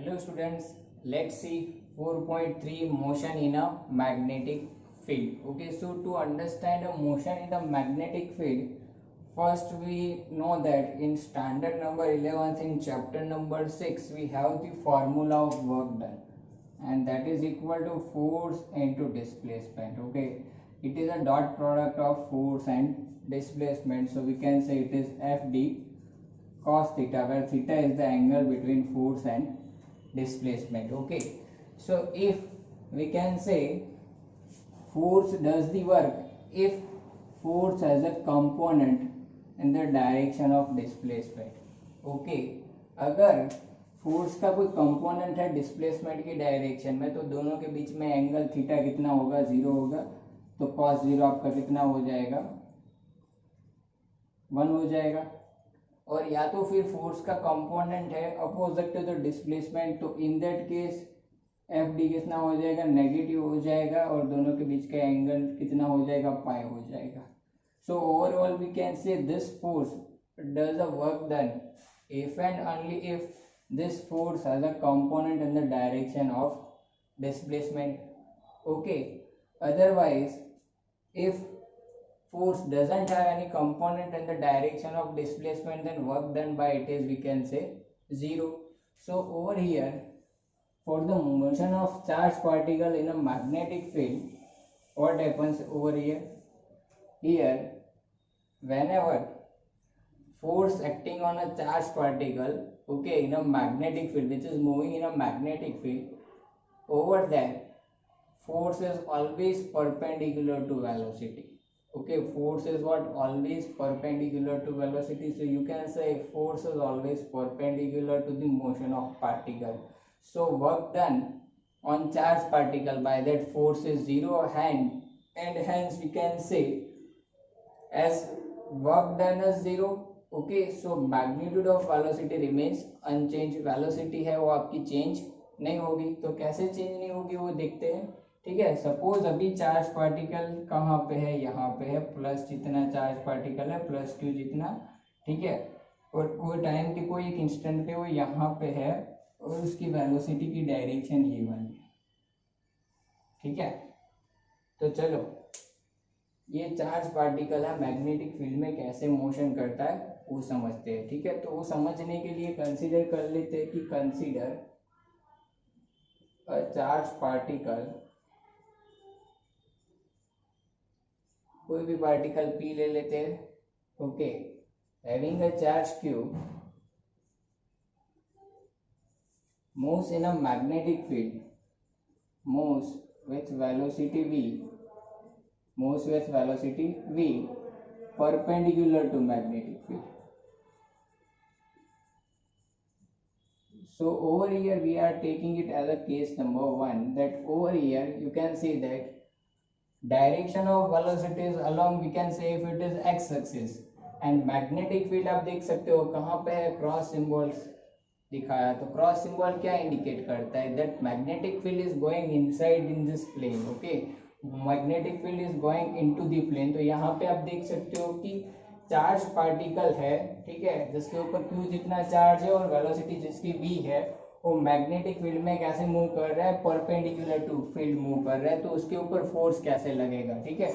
Hello students, let's see 4.3 motion in a magnetic field. Okay, so to understand a motion in the magnetic field, first we know that in standard number 11th in chapter number 6 we have the formula of work done, and that is equal to force into displacement. Okay, it is a dot product of force and displacement, so we can say it is FD cos theta, where theta is the angle between force and displacement. Okay, so if we can say force does the work if force has a component in the direction of displacement. Okay, अगर force का कोई component है displacement की direction में, तो दोनों के बीच में एंगल थीटा कितना होगा, जीरो होगा, तो cos जीरो आपका कितना हो जाएगा, 1 हो जाएगा। और या तो फिर फोर्स का कंपोनेंट है अपोजिट टू द डिस्प्लेसमेंट, तो in that case F D कितना हो जाएगा, नेगेटिव हो जाएगा, और दोनों के बीच का एंगल कितना हो जाएगा, पाई हो जाएगा। So overall we can say this force does a work done if and only if this force has a component in the direction of displacement. Okay, otherwise if force doesn't have any component in the direction of displacement, then work done by it is, we can say, zero. So over here, for the motion of charged particle in a magnetic field, what happens over here? Here, whenever force acting on a charged particle, okay, in a magnetic field which is moving in a magnetic field, over there force is always perpendicular to velocity. Okay, force is what, always perpendicular to velocity. So you can say force is always perpendicular to the motion of particle. So work done on charged particle by that force is zero, and hence we can say as work done is zero. Okay, so magnitude of velocity remains unchanged. velocity है वो आपकी change नहीं होगी, तो कैसे change नहीं होगी वो देखते हैं। ठीक है, सपोज अभी चार्ज पार्टिकल कहाँ पे है, यहाँ पे है, प्लस जितना चार्ज पार्टिकल है प्लस क्यू जितना, ठीक है, और कोई टाइम के कोई एक इंस्टेंट पे वो यहाँ पे है और उसकी वेलोसिटी की डायरेक्शन ये वाली है। ठीक है, तो चलो ये चार्ज पार्टिकल है मैग्नेटिक फील्ड में कैसे मोशन करता है वो समझते हैं। ठीक है, तो वो समझने के लिए कंसीडर कर लेते हैं कि कंसीडर अ चार्ज पार्टिकल, कोई भी पार्टिकल पी ले लेते हैं। Okay, having a charge q moves in a magnetic field, moves with velocity v perpendicular to magnetic field. So over here we are taking it as a case number 1, that over here you can see that direction of velocity is along, we can say if it is x axis, and magnetic field आप देख सकते हो कहाँ पे है, cross symbols दिखाया। तो cross symbol क्या इंडिकेट करता है, that magnetic field is going inside in this plane. Okay, magnetic field is going into the plane. तो यहाँ पे आप देख सकते हो कि चार्ज पार्टिकल है, ठीक है, जिसके ऊपर q जितना चार्ज है और वेलोसिटी जिसकी v है, वो मैग्नेटिक फील्ड में कैसे मूव कर रहा है, परपेंडिकुलर टू फील्ड मूव कर रहा है, तो उसके ऊपर फोर्स कैसे लगेगा। ठीक है,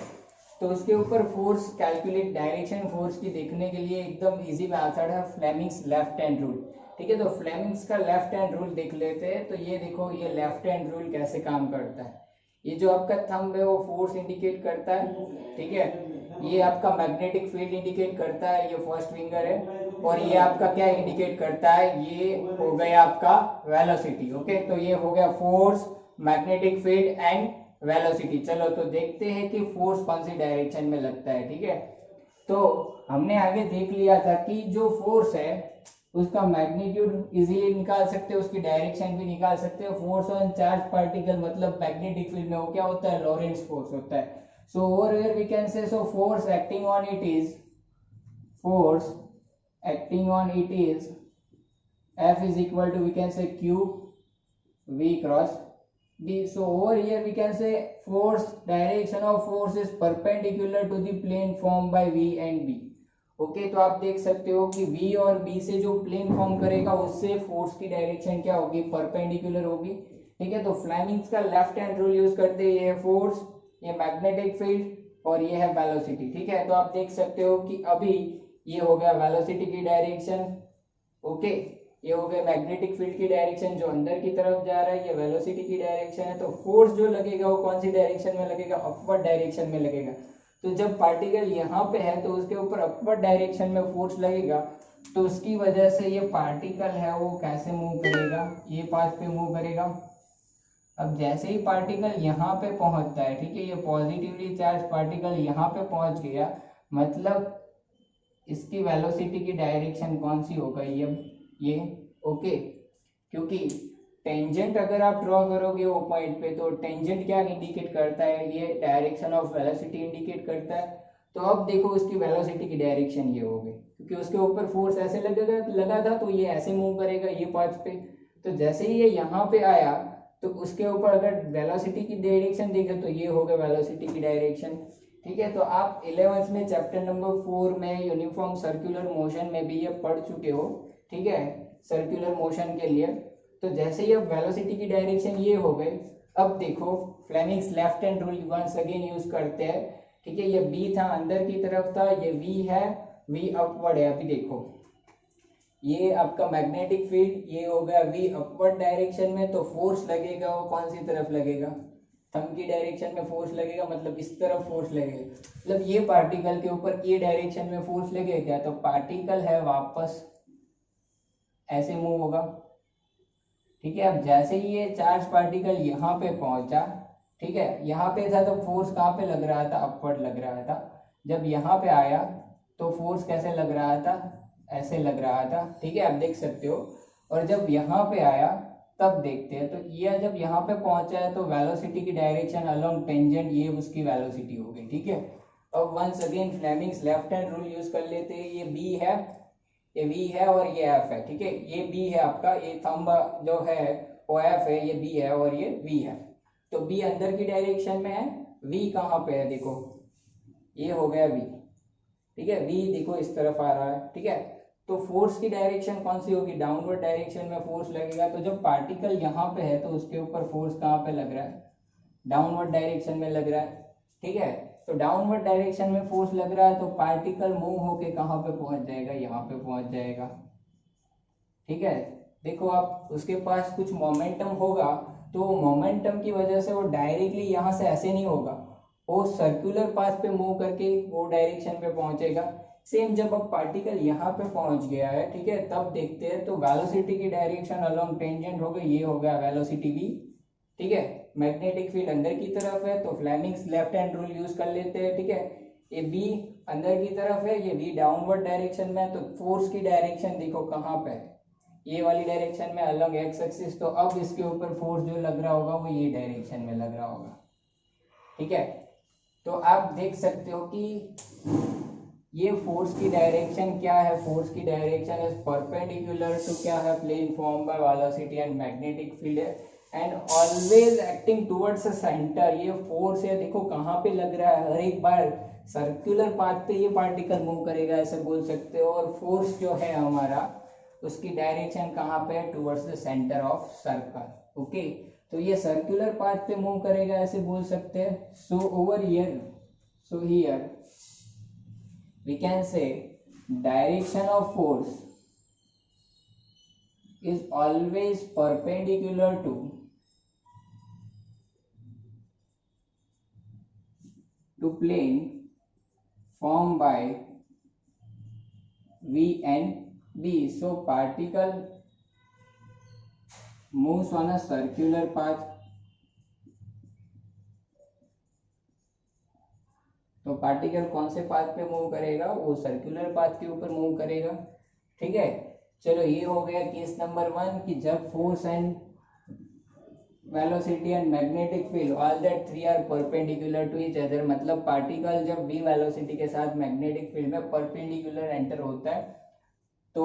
तो उसके ऊपर फोर्स कैलकुलेट, डायरेक्शन फोर्स की देखने के लिए एकदम इजी मेथड है फ्लेमिंग्स लेफ्ट हैंड रूल। ठीक है, तो फ्लेमिंग्स का लेफ्ट हैंड रूल देख लेते हैं। तो ये देखो, ये लेफ्ट हैंड रूल कैसे काम करता है। ये जो आपका थंब है वो फोर्स इंडिकेट करता है, ठीक है, ये आपका मैग्नेटिक फील्ड इंडिकेट करता है, ये फर्स्ट फिंगर है, और ये आपका क्या इंडिकेट करता है, ये हो गया आपका वेलोसिटी। ओके, तो ये हो गया force, magnetic field and velocity. चलो तो देखते हैं कि फोर्स कौन सी डायरेक्शन में लगता है। ठीक है, तो हमने आगे देख लिया था कि जो फोर्स है उसका मैग्नीट्यूड इजीली निकाल सकते हैं, उसकी डायरेक्शन भी निकाल सकते हैं। फोर्स ऑन चार्ज पार्टिकल मतलब मैग्नेटिक फील्ड में वो क्या होता है, लॉरेंट्ज फोर्स होता है। So over here we can say, so force acting on it is, force acting on it is F is equal to, we can say, Q V cross B. So over here we can say force, direction of force is perpendicular to the plane formed by V and B. Okay, तो आप देख सकते हो कि V और B से जो plane form करेगा उससे फोर्स की डायरेक्शन क्या होगी, परपेंडिकुलर होगी। ठीक है, तो फ्लेमिंग्स का लेफ्ट हैंड रूल यूज करते हैं, ये है फोर्स, ये मैग्नेटिक फील्ड और ये है वेलोसिटी। ठीक है, तो आप देख सकते हो कि अभी ये हो गया वेलोसिटी की डायरेक्शन। ओके, ये हो गया मैग्नेटिक फील्ड की डायरेक्शन जो अंदर की तरफ जा रहा है, ये वेलोसिटी की डायरेक्शन है। तो फोर्स जो लगेगा वो कौन सी डायरेक्शन में लगेगा, अपवर्ड डायरेक्शन में लगेगा। तो जब पार्टिकल यहाँ पे है तो उसके ऊपर अपवर्ड डायरेक्शन में फोर्स लगेगा, तो उसकी वजह से ये पार्टिकल है वो कैसे मूव करेगा, ये पाथ पे मूव करेगा। अब जैसे ही पार्टिकल यहाँ पे पहुंचता है, ठीक है, ये पॉजिटिवली चार्ज पार्टिकल यहाँ पे पहुंच गया, मतलब इसकी वेलोसिटी की डायरेक्शन कौन सी हो गई, ये ओके, क्योंकि टेंजेंट अगर आप ड्रॉ करोगे वो पॉइंट पे, तो टेंजेंट क्या इंडिकेट करता है, ये डायरेक्शन ऑफ वेलोसिटी इंडिकेट करता है। तो अब देखो उसकी वेलोसिटी की डायरेक्शन ये हो गई, क्योंकि उसके ऊपर फोर्स ऐसे लगा था तो ये ऐसे मूव करेगा ये पाथ पे। तो जैसे ही ये यहाँ पे आया तो उसके ऊपर अगर वेलोसिटी की डायरेक्शन देखे तो ये हो गया वेलोसिटी की डायरेक्शन। ठीक है, तो आप 11th में चैप्टर नंबर 4 में यूनिफॉर्म सर्कुलर मोशन में भी ये पढ़ चुके हो। ठीक है, सर्कुलर मोशन के लिए। तो जैसे ही अब वेलोसिटी की डायरेक्शन ये हो गई, अब देखो Fleming's left hand rule once again use करते हैं। ठीक है, ये बी था अंदर की तरफ था, ये वी है, वी अपवर्ड है। अभी देखो ये आपका मैग्नेटिक फील्ड, ये हो गया वी अपवर्ड डायरेक्शन में, तो फोर्स लगेगा वो कौन सी तरफ लगेगा, थंब की डायरेक्शन में फोर्स लगेगा, मतलब इस तरफ फोर्स लगेगा। मतलब ये पार्टिकल के ऊपर ये डायरेक्शन में फोर्स लगेगा, तो पार्टिकल है वापस ऐसे मूव होगा। ठीक है, अब जैसे ही ये चार्ज पार्टिकल यहाँ पे पहुंचा, ठीक है, यहाँ पे था तो फोर्स कहाँ पे लग रहा था, अपवर्ड लग रहा था। जब यहाँ पे आया तो फोर्स कैसे लग रहा था, ऐसे लग रहा था। ठीक है, आप देख सकते हो। और जब यहाँ पे आया तब देखते हैं, तो ये जब यहाँ पे पहुंचा है तो वेलोसिटी की डायरेक्शन अलोंग टेंजेंट, ये उसकी वेलोसिटी हो गई। ठीक है, अब once again Fleming's left hand rule use कर लेते हैं। ये बी है, ये वी है और ये एफ है। ठीक है, ये बी है आपका, ये थंब जो है वो एफ है, ये बी है और ये वी है। तो बी अंदर की डायरेक्शन में है, वी कहाँ पे है, देखो ये हो गया वी। ठीक है, वी देखो इस तरफ आ रहा है। ठीक है, तो फोर्स की डायरेक्शन कौन सी होगी, डाउनवर्ड डायरेक्शन में फोर्स लगेगा। तो जब पार्टिकल यहाँ पे है तो उसके ऊपर फोर्स कहाँ पे लग रहा है, डाउनवर्ड डायरेक्शन में लग रहा है। ठीक है, तो डाउनवर्ड डायरेक्शन में फोर्स लग रहा है तो पार्टिकल मूव होके कहाँ पे पहुंच जाएगा, यहाँ पे पहुंच जाएगा। ठीक है, देखो आप उसके पास कुछ मोमेंटम होगा, तो मोमेंटम की वजह से वो डायरेक्टली यहाँ से ऐसे नहीं होगा, वो सर्कुलर पाथ पे मूव करके वो डायरेक्शन पे पहुंचेगा। सेम जब अब पार्टिकल यहाँ पे पहुंच गया है, ठीक है, तब देखते हैं तो वेलोसिटी की डायरेक्शन अलोंग टेंजेंट हो गई, ये हो गया वेलोसिटी वी। ठीक है, मैग्नेटिक फील्ड अंदर की तरफ है तो Fleming's left hand rule use कर लेते हैं। ठीक है, ये बी अंदर की तरफ है, ये वी डाउनवर्ड डायरेक्शन में है, तो फोर्स की डायरेक्शन देखो कहाँ पे है, ये वाली डायरेक्शन में अलोंग एक्स एक्सिस। तो अब इसके ऊपर फोर्स जो लग रहा होगा वो ये डायरेक्शन में लग रहा होगा। ठीक है, तो आप देख सकते हो कि ये फोर्स की डायरेक्शन क्या है, फोर्स की डायरेक्शन इज परपेंडिकुलर टू क्या है, plane form by velocity and magnetic field है, and always acting towards a centre. ये फोर्स है, देखो कहाँ पे लग रहा है, हर एक बार सर्कुलर पाथ पे ये पार्टिकल मूव करेगा ऐसे बोल सकते हो। और फोर्स जो है हमारा उसकी डायरेक्शन कहाँ पे है, towards the centre of circle. Okay, तो ये सर्कुलर पाथ पे मूव करेगा ऐसे बोल सकते हैं। सो over here, so here we can say direction of force is always perpendicular to plane formed by V and B. So particle moves on a circular path, तो particle कौन से path पे मूव करेगा, वो सर्कुलर पाथ के ऊपर move करेगा। ठीक है, चलो ये हो गया केस नंबर 1 कि जब force and velocity and magnetic field all that three are perpendicular to each other, मतलब पार्टिकल जब v वेलोसिटी के साथ मैग्नेटिक फील्ड में परपेंडिकुलर एंटर होता है तो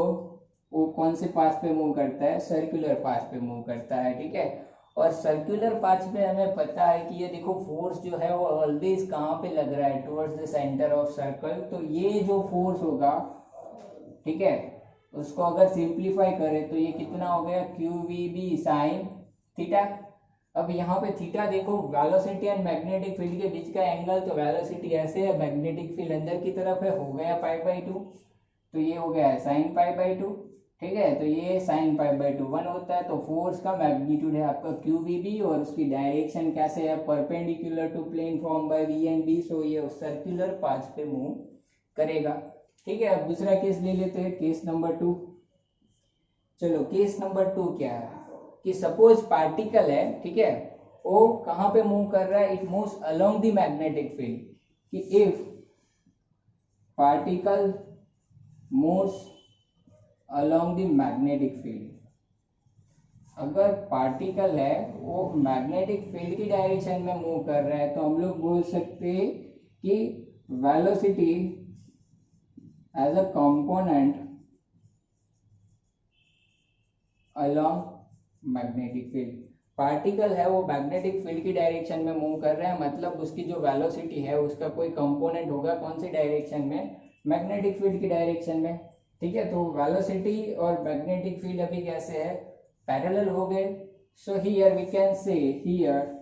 वो कौन से पाथ पे मूव करता है, सर्कुलर पाथ पे मूव करता है। ठीक है, और सर्कुलर पाथ पे हमें पता है कि ये देखो फोर्स जो है वो ऑलवेज कहाँ पे लग रहा है, towards the centre of circle. तो ये जो फोर्स होगा, ठीक है, उसको अगर सिंप्लीफाई करें तो ये कितना हो गया, q v b sine theta. अब यहाँ पे थीटा देखो, वेलोसिटी एंड मैग्नेटिक फील्ड के बीच का एंगल, तो वेलोसिटी ऐसे है, मैग्नेटिक फील्ड अंदर की तरफ है, हो गया π/2, तो ये हो गया है साइन π/2, ठीक है। तो ये साइन π/2 1 होता है। तो फोर्स का मैग्नीट्यूड है आपका क्यू वी बी, और उसकी डायरेक्शन कैसे है, perpendicular to plane form by V and B, so ये सर्कुलर पाथ पे मूव करेगा, ठीक है। अब दूसरा केस ले लेते हैं, केस नंबर 2। चलो केस नंबर 2 क्या है कि सपोज पार्टिकल है, ठीक है, वो कहाँ पे मूव कर रहा है, it moves along the magnetic field, कि if particle moves along the magnetic field, अगर पार्टिकल है वो मैग्नेटिक फील्ड की डायरेक्शन में मूव कर रहा है, तो हम लोग बोल सकते हैं कि velocity as a component along magnetic field. Particle है वो मैग्नेटिक फील्ड की डायरेक्शन में मूव कर रहा है, मतलब उसकी जो वेलोसिटी है उसका कोई कंपोनेंट होगा कौन सी डायरेक्शन में, मैग्नेटिक फील्ड की डायरेक्शन में, ठीक है। तो वेलोसिटी और मैग्नेटिक फील्ड अभी कैसे है, पैरेलल हो गए। So here we can say here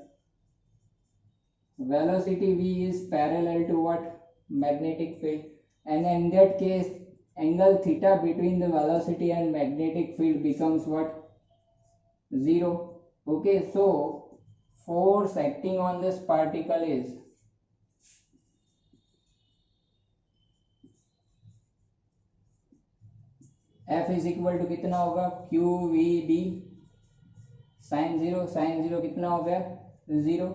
velocity v is parallel to what, magnetic field, and in that case angle theta between the velocity and magnetic field becomes what, 0. Okay, so force acting on this particle is F is equal to कितना होगा, q v b sine 0, sine 0 कितना हो गया, 0।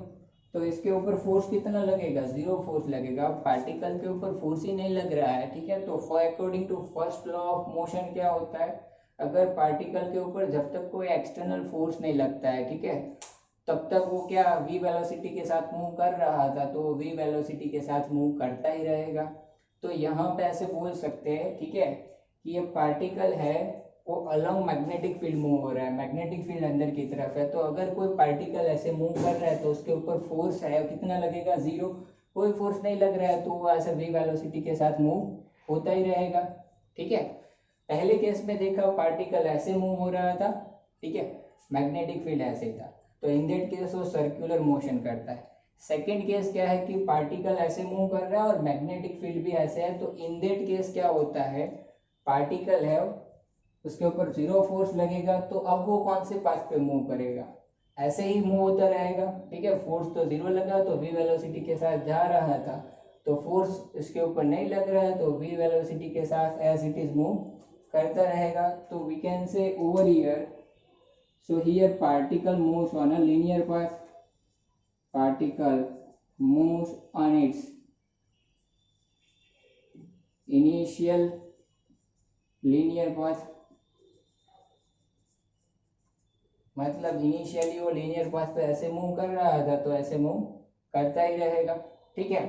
तो इसके ऊपर force कितना लगेगा, 0 फोर्स लगेगा। पार्टिकल के ऊपर फोर्स ही नहीं लग रहा है, ठीक है। तो according to first law of motion क्या होता है, अगर पार्टिकल के ऊपर जब तक कोई एक्सटर्नल फोर्स नहीं लगता है, ठीक है, तब तक वो क्या v वेलोसिटी के साथ मूव कर रहा था, तो v वेलोसिटी के साथ मूव करता ही रहेगा। तो यहाँ पे ऐसे बोल सकते हैं, ठीक है, कि ये पार्टिकल है वो अलोंग मैग्नेटिक फील्ड मूव हो रहा है, मैग्नेटिक फील्ड अंदर की तरफ है। तो अगर कोई पार्टिकल ऐसे मूव कर रहा है तो उसके ऊपर फोर्स है, कितना लगेगा, 0। कोई फोर्स नहीं लग रहा है तो वो ऐसे v वेलोसिटी के साथ मूव होता ही रहेगा, ठीक है। पहले केस में देखा पार्टिकल ऐसे मूव हो रहा था, ठीक है, मैग्नेटिक फील्ड ऐसे था, तो इन दैट केस वो सर्कुलर मोशन करता है। सेकेंड केस क्या है कि पार्टिकल ऐसे मूव कर रहा है और मैग्नेटिक फील्ड भी ऐसे है, तो इन दैट केस क्या होता है, पार्टिकल है उसके ऊपर 0 फोर्स लगेगा, तो अब वो कौन से पाथ पे मूव करेगा, ऐसे ही मूव होता रहेगा, ठीक है। फोर्स तो 0 लगा तो v वेलोसिटी के साथ जा रहा था, तो फोर्स इसके ऊपर नहीं लग रहा है तो v वेलोसिटी के साथ एज इट इज मूव करता रहेगा। तो we can say over here, so here particle moves on a linear path, particle moves on its initial linear path, मतलब इनिशियली वो लीनियर पाथ पे ऐसे मूव कर रहा था तो ऐसे मूव करता ही रहेगा, ठीक है।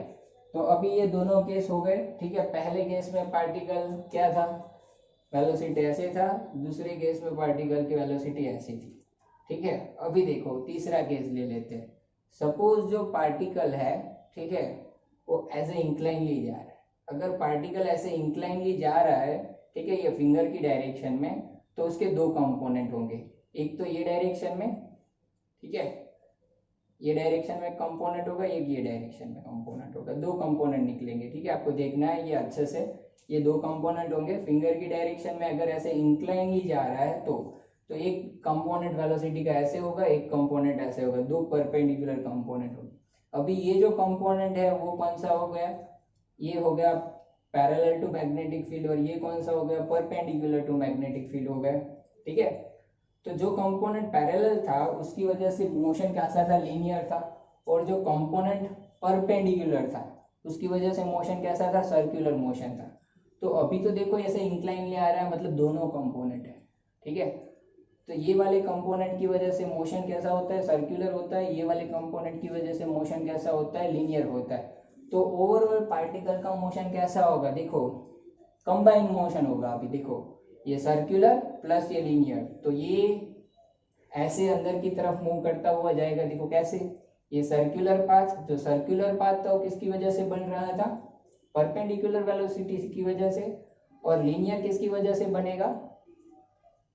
तो अभी ये दोनों केस हो गए, ठीक है। पहले केस में पार्टिकल क्या था, वेलोसिटी ऐसे था, दूसरे केस में पार्टिकल की वेलोसिटी ऐसी थी, ठीक है। अभी देखो तीसरा केस ले लेते हैं। सपोज जो पार्टिकल है, ठीक है, वो ऐसे इंक्लाइनली जा रहा है। अगर पार्टिकल ऐसे इंक्लाइनली जा रहा है, ठीक है, ये फिंगर की डायरेक्शन में, तो उसके दो कंपोनेंट होंगे, एक तो ये डायरेक्शन में, ठीक है, ये डायरेक्शन में कंपोनेंट होगा, एक ये डायरेक्शन में कंपोनेंट होगा, दो कंपोनेंट निकलेंगे, ठीक है। आपको देखना है ये अच्छे से, ये दो कंपोनेंट होंगे। फिंगर की डायरेक्शन में अगर ऐसे इंक्लाइनली जा रहा है तो एक कंपोनेंट वेलोसिटी का ऐसे होगा, एक कंपोनेंट ऐसे होगा, दो परपेंडिकुलर कंपोनेंट होंगे। अभी ये जो कंपोनेंट है वो कौन सा हो गया, ये हो गया पैरेलल टू मैग्नेटिक फील्ड, और ये कौन सा हो गया, परपेंडिकुलर टू मैग्नेटिक फील्ड हो गया, ठीक है। तो जो कंपोनेंट पैरेलल था उसकी वजह से मोशन कैसा था, लीनियर था, और जो कंपोनेंट परपेंडिकुलर था उसकी वजह से मोशन कैसा था, सर्कुलर मोशन था। तो अभी तो देखो ऐसे इंक्लाइनली आ रहा है, मतलब दोनों कंपोनेंट है, ठीक है। तो ये वाले कंपोनेंट की वजह से मोशन कैसा होता है, सर्कुलर होता है, ये वाले कंपोनेंट की वजह से मोशन कैसा होता है, लीनियर होता है। तो ओवरऑल पार्टिकल का मोशन कैसा होगा, देखो कंबाइंड मोशन होगा। अभी देखो ये सर्कुलर प्लस ये लीनियर, तो ये ऐसे अंदर की तरफ मूव करता हुआ जाएगा। देखो कैसे, ये सर्कुलर पाथ, जो सर्कुलर पाथ था वो किसकी वजह से बन रहा था, परपेंडिकुलर वेलोसिटी की वजह से, और लीनियर किसकी वजह से बनेगा,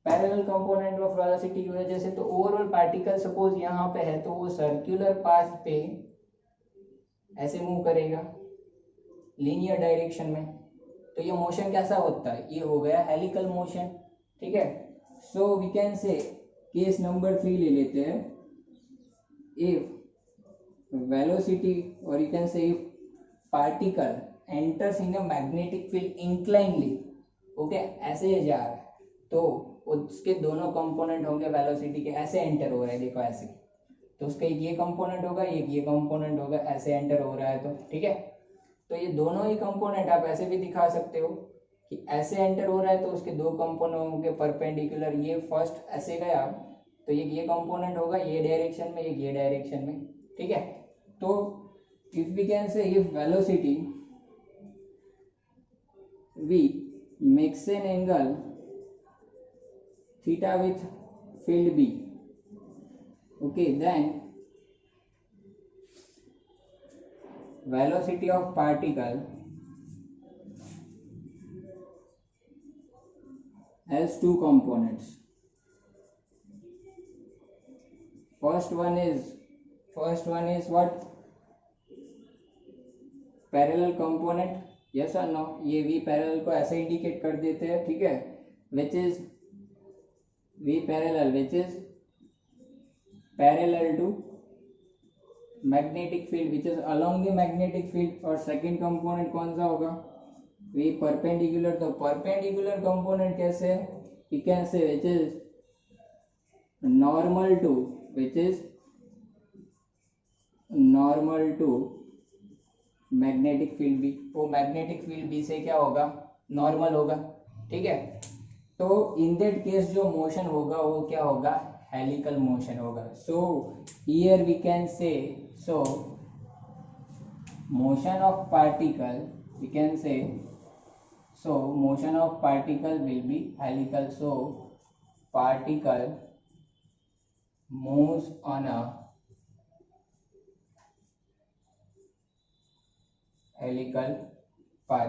पैरेलल कंपोनेंट ऑफ वेलोसिटी की वजह से। तो ओवरऑल पार्टिकल सपोज यहाँ पे है तो वो सर्कुलर पाथ पे ऐसे मूव करेगा लीनियर डायरेक्शन में। तो ये मोशन कैसा होता है, ये हो गया हेलिकल मोशन। ठीक है, so we can say case number 3 ले लेते हैं। इफ वेलोसिटी और you can say if particle enters in a magnetic field inclinely, okay, ऐसे ही जा रहा है तो उसके दोनों कंपोनेंट होंगे वेलोसिटी के, ऐसे एंटर हो रहे हैं, देखो ऐसे, तो उसका एक ये कंपोनेंट होगा, एक ये कंपोनेंट होगा, ऐसे एंटर हो रहा है तो ठीक है। तो ये दोनों ही कंपोनेंट आप ऐसे भी दिखा सकते हो कि ऐसे एंटर हो रहा है तो उसके दो कंपोनेंट होंगे परपेंडिकुलर, ये फर्स्ट ऐसे गया तो ये कंपोनेंट होगा ये डायरेक्शन में, एक ये डायरेक्शन में। ठीक है, तो if we can say if velocity v makes an angle theta with field b, okay, then velocity of particle has two components. First one is what, parallel component, yes और no, ये v parallel को ऐसे indicate कर देते हैं। ठीक है, which is v parallel which is parallel to magnetic field which is along the magnetic field. और सेकंड कंपोनेंट कौन सा होगा, v परपेंडिकुलर। तो परपेंडिकुलर कंपोनेंट कैसे है, we can say which is normal to, which is normal to magnetic field B. वो magnetic field B से क्या होगा, नॉर्मल होगा। ठीक है, तो इन दैट केस जो मोशन होगा वो क्या होगा, हेलिकल मोशन होगा। सो here we can say, so motion of particle, we can say, so motion of particle will be helical. So particle moves on a helical path.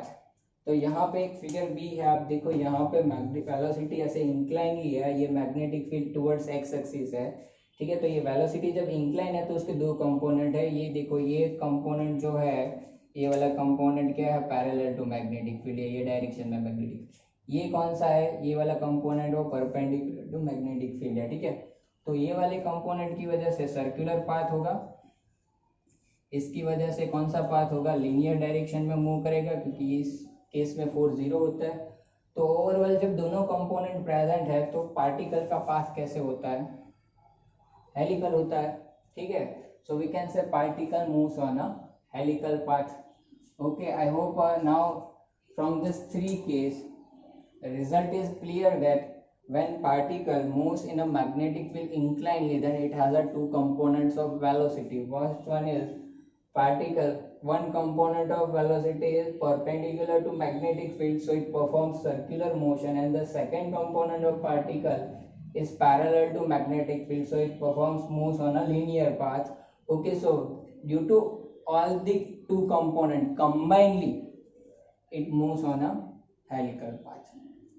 तो यहाँ पे एक फिगर बी है, आप देखो यहाँ पे वेलोसिटी ऐसे इंक्लाइनली है, ये magnetic field towards x axis है। ठीक है, तो ये वेलोसिटी जब इंक्लाइन है तो उसके दो कंपोनेंट है, ये देखो ये कंपोनेंट जो है, ये वाला कंपोनेंट क्या है, पैरेलल टू मैग्नेटिक फील्ड, ये डायरेक्शन में मैग्नेटिक। ये कौन सा है, ये वाला कंपोनेंट वो परपेंडिकुलर टू मैग्नेटिक फील्ड है। ठीक है, तो ये वाले कंपोनेंट की वजह से सर्कुलर पाथ होगा, इसकी वजह से कौन सा पाथ होगा, लीनियर डायरेक्शन में मूव करेगा, क्योंकि इस केस में फोर्स जीरो होता है। तो ओवरऑल जब दोनों कंपोनेंट प्रेजेंट है तो पार्टिकल का पाथ कैसे होता है, हेलिकल होता है। ठीक है, so we can say particle moves on a helical path. Okay, I hope now from this three case result is clear that when particle moves in a magnetic field inclinely, then it has a two components of velocity. First one is particle, one component of velocity is perpendicular to magnetic field, so it performs circular motion, and the second component of particle is parallel to magnetic field, so it performs moves on a linear path. Okay, so due to all the two component combinedly it moves on a helical path.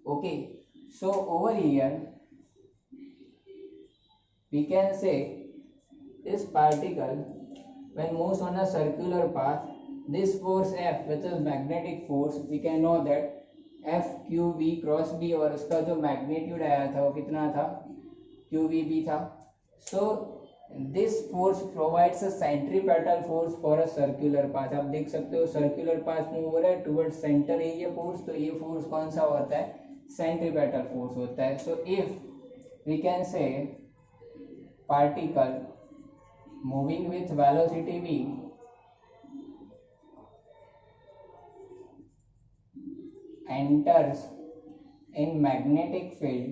Okay, so over here we can say this particle when moves on a circular path, this force F, which is magnetic force, we can know that F q v cross b, और उसका जो magnitude आया था वो कितना था, q v b था। So this force provides a centripetal force for a circular path। आप देख सकते हो सर्कुलर पाथ मूव हो रहा है टुवर्ड सेंटर है ये फोर्स, तो ये फोर्स कौन सा होता है, सेंट्रीपेटल फोर्स होता है। So if we can say particle moving with velocity v enters in magnetic field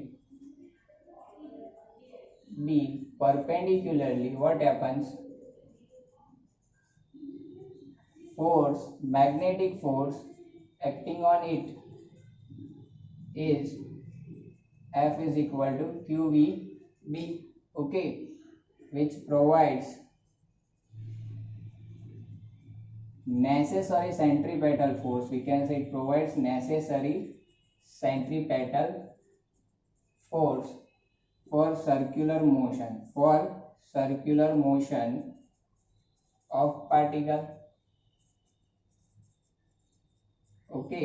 b perpendicularly, what happens, force, magnetic force acting on it is F is equal to QVB. okay, which provides necessary centripetal force. We can say it provides necessary centripetal force for circular motion of particle. Okay,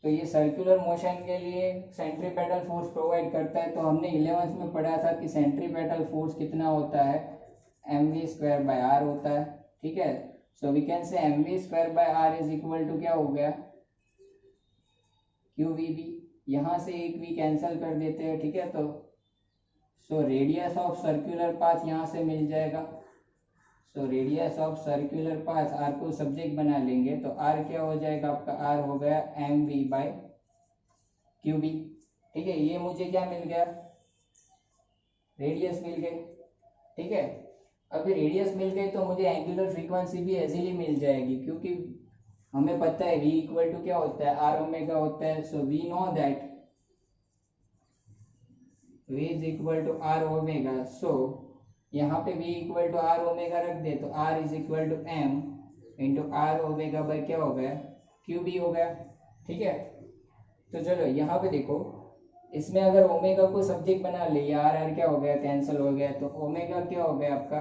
तो ये circular motion के लिए centripetal force provide करता है। तो हमने 11th में पढ़ा था कि सेंट्रीपेटल फोर्स कितना होता है, mv²/r होता है। ठीक है, सो वी कैन से mv²/r इज इक्वल टू क्या हो गया, qvb। यहाँ से एक v कैंसिल कर देते हैं। ठीक है, तो so radius of circular path यहाँ से मिल जाएगा। So radius of circular path R को सब्जेक्ट बना लेंगे तो आर क्या हो जाएगा आपका, आर हो गया mv/qb। ठीक है, ये मुझे क्या मिल गया, रेडियस मिल गई। ठीक है, अभी रेडियस मिल गई तो मुझे एंगुलर फ्रीक्वेंसी भी इजीली मिल जाएगी, क्योंकि हमें पता है v इक्वल टू क्या होता है, आर ओमेगा होता है। So we know that v is equal to r omega. So यहाँ पे v equal to r omega रख दे तो r is equal to m into r omega by क्या हो गया, QB हो गया। ठीक है, तो चलो यहाँ पे देखो, इसमें अगर ओमेगा को सब्जेक्ट बना ले, आर आर क्या हो गया, कैंसिल हो गया, तो ओमेगा क्या हो गया आपका,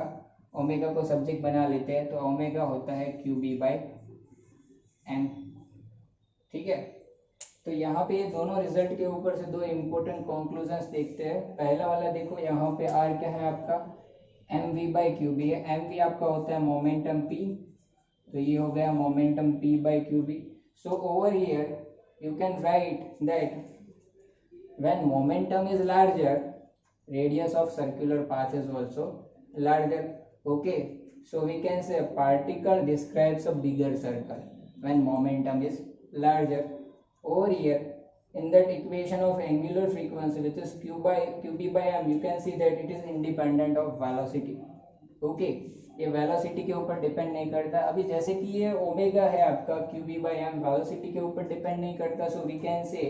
ओमेगा को सब्जेक्ट बना लेते हैं तो ओमेगा होता है QB/m। ठीक है, तो यहाँ पे ये दोनों रिजल्ट के ऊपर से दो इम्पोर्टेंट कंक्लूजन्स देखते हैं। पहला वाला देखो, यहाँ पे r क्या है आपका, mv/qb है। mv आपका होता है मोमेंटम p, तो ये हो गया momentum p/qb। So over here you can write that when momentum is larger, radius of circular path is also larger. Okay, so we can say a particle describes a bigger circle when momentum is larger. Over here in that equation of angular frequency, which is qb/m, you can see that it is independent of velocity. Okay, ये velocity के ऊपर depend नहीं करता। अभी जैसे कि ये omega है आपका qb/m, वेलोसिटी के ऊपर डिपेंड नहीं करता। So we can say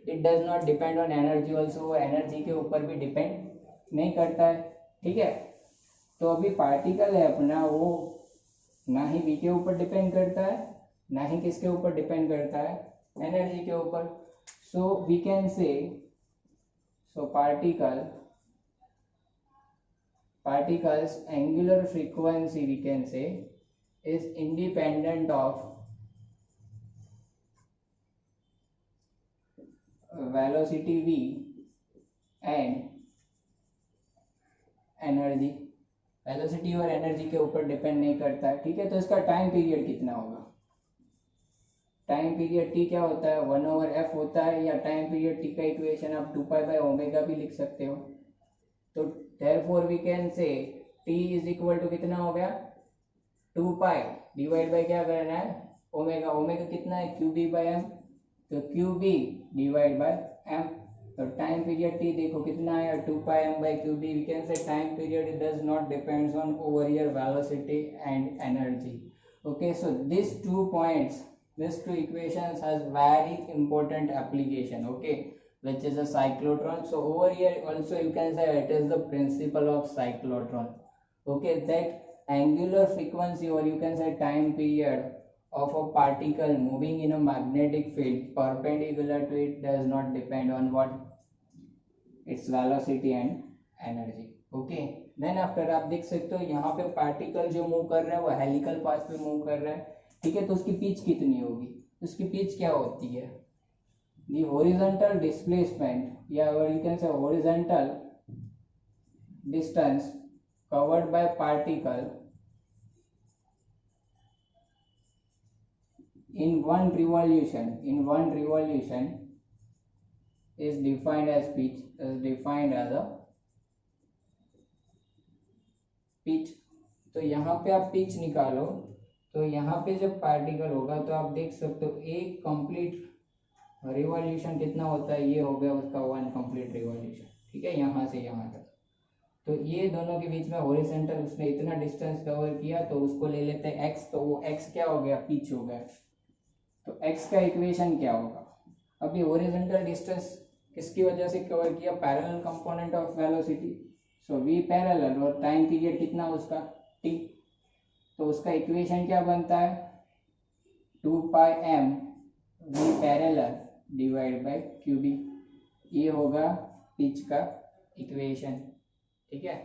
it does not depend on energy also, वो एनर्जी के ऊपर भी डिपेंड नहीं करता है। ठीक है, तो अभी पार्टिकल है अपना, वो ना ही v के ऊपर डिपेंड करता है, ना ही किसके ऊपर डिपेंड करता है, एनर्जी के ऊपर। सो we can say, so particles angular frequency we can say is independent of velocity v and energy. Velocity और एनर्जी के ऊपर डिपेंड नहीं करता है। ठीक है, तो इसका टाइम पीरियड कितना होगा, टाइम पीरियड t क्या होता है, 1/f होता है, या टाइम पीरियड t का इक्वेशन आप 2π/ω भी लिख सकते हो। तो therefore we can say t is equal to कितना हो गया, 2π डिवाइड बाय क्या करना है, ओमेगा। ओमेगा कितना है, qb/m, तो qb डिवाइड बाय m। तो टाइम पीरियड t देखो कितना है, 2πm/qb। We can say time period does not depends on over here velocity and energy. Okay, so this 2 points, these 2 equations has very important application, okay, which is a cyclotron. So over here also you can say it is the principle of cyclotron. Okay, that angular frequency or you can say time period of a particle moving in a magnetic field perpendicular to it does not depend on what, its velocity and energy. Okay, then after आप देख सकते हो यहाँ पे particle जो move कर रहा है वो हेलिकल पाथ पे मूव कर रहा है। ठीक है, तो उसकी पिच कितनी होगी, उसकी पिच क्या होती है, the horizontal displacement या you can say horizontal distance covered by particle in one revolution is defined as a pitch। तो यहाँ पे आप पिच निकालो, तो यहाँ पे जब पार्टिकल होगा तो आप देख सकते हो एक कंप्लीट रिवॉल्यूशन कितना होता है, ये हो गया उसका 1 कंप्लीट रिवॉल्यूशन। ठीक है, यहाँ से यहाँ तक, तो ये दोनों के बीच में हॉरिजॉन्टल उसने इतना डिस्टेंस कवर किया, तो उसको ले लेते हैं x, तो वो x क्या हो गया, पिच हो गया। तो x का इक्वेशन क्या होगा, अभी हॉरिजॉन्टल डिस्टेंस किसकी वजह से कवर किया, parallel component of velocity. So v parallel और टाइम पीरियड कितना उसका टी, तो उसका इक्वेशन क्या बनता है 2πm v parallel divide by q b, ये होगा पिच का इक्वेशन। ठीक है।